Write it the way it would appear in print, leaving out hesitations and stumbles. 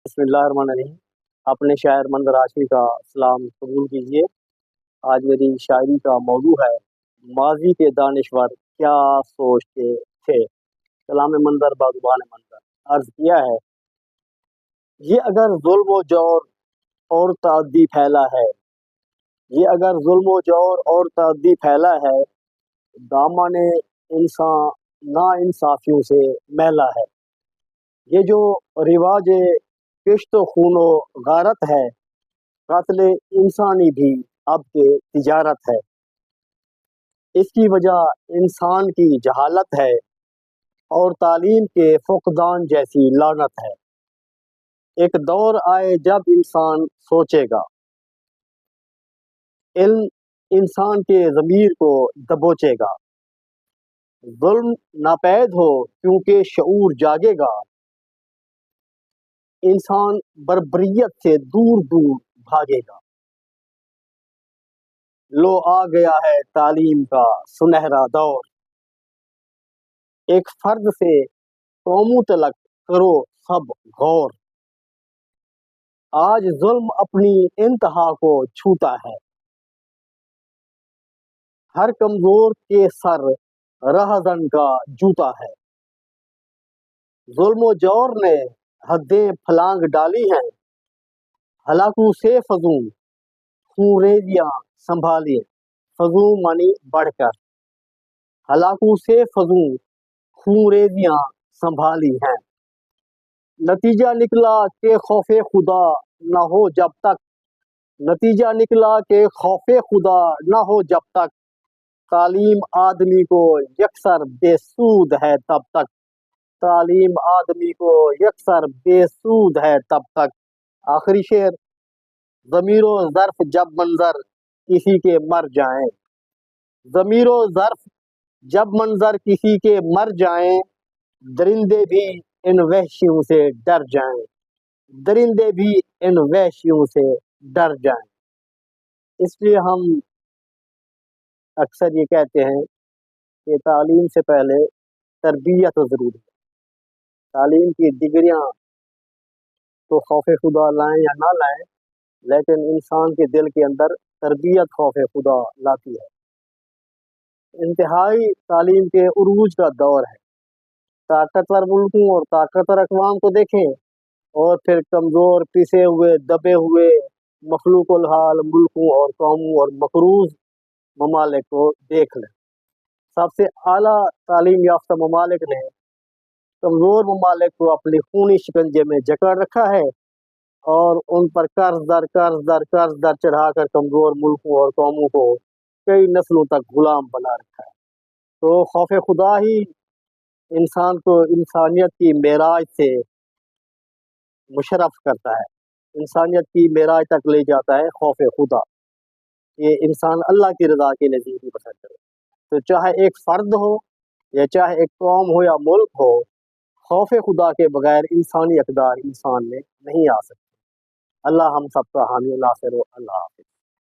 بسم اللہ الرحمن الرحیم۔ اپنے شاعر منظر عاشقی کا سلام قبول کیجیے۔ آج میری شاعری کا موضوع ہے ماضی کے دانشور کیا سوچتے تھے۔ کلام منظر باغبان منظر عرض کیا ہے، یہ اگر ظلم و جور اور تعدی پھیلا ہے، یہ اگر ظلم و جور اور تعدی پھیلا ہے، دامن انسان نا انصافیوں سے میلا ہے۔ یہ جو رواج کشت و خون و غارت ہے، قتل انسانی بھی اب کے تجارت ہے۔ اس کی وجہ انسان کی جہالت ہے اور تعلیم کے فقدان جیسی لعنت ہے۔ ایک دور آئے جب انسان سوچے گا، علم انسان کے ضمیر کو دبوچے گا۔ ظلم ناپید ہو کیونکہ شعور جاگے گا، انسان بربریت سے دور دور بھاگے گا۔ لو آ گیا ہے تعلیم کا سنہرا دور، ایک فرد سے قوموں تلک کرو سب غور۔ آج ظلم اپنی انتہا کو چھوتا ہے، ہر کمزور کے سر رہزن کا جوتا ہے۔ ظلم و جور نے حدیں پھلانگ ڈالی ہیں، ہلاکوں سے فزوں خونریزیاں سنبھالی۔ فزوں مانی بڑھ کر، ہلاکوں سے فزوں خونریزیاں سنبھالی ہیں۔ نتیجہ نکلا کہ خوف خدا نہ ہو جب تک، نتیجہ نکلا کہ خوف خدا نہ ہو جب تک، تعلیم آدمی کو یکسر بے سود ہے تب تک، تعلیم آدمی کو یکسر بے سود ہے تب تک۔ آخری شعر، ضمیر و ظرف جب منظر کسی کے مر جائیں، ضمیر و ظرف جب منظر کسی کے مر جائیں، درندے بھی ان وحشیوں سے ڈر جائیں، درندے بھی ان وحشیوں سے ڈر جائیں۔ اس لیے ہم اکثر یہ کہتے ہیں کہ تعلیم سے پہلے تربیت ضروری ہے۔ تعلیم کی ڈگریاں تو خوف خدا لائیں یا نہ لائیں، لیکن انسان کے دل کے اندر تربیت خوف خدا لاتی ہے۔ انتہائی تعلیم کے عروج کا دور ہے۔ طاقتور ملکوں اور طاقتور اقوام کو دیکھیں، اور پھر کمزور پسے ہوئے دبے ہوئے مخلوق الحال ملکوں اور قوموں اور مقروض ممالک کو دیکھ لیں۔ سب سے اعلیٰ تعلیم یافتہ ممالک نے کمزور ممالک کو اپنی خونی شکنجے میں جکڑ رکھا ہے، اور ان پر قرض در قرض در قرض در چڑھا کر کمزور ملکوں اور قوموں کو کئی نسلوں تک غلام بنا رکھا ہے۔ تو خوف خدا ہی انسان کو انسانیت کی معراج سے مشرف کرتا ہے، انسانیت کی معراج تک لے جاتا ہے خوف خدا۔ یہ انسان اللہ کی رضا کے نزدیک ہی بسر کرے۔ تو چاہے ایک فرد ہو یا چاہے ایک قوم ہو یا ملک ہو، خوف خدا کے بغیر انسانی اقدار انسان میں نہیں آ سکتے۔ اللہ ہم سب کا حامی ناصر ہو۔ اللہ حافظ۔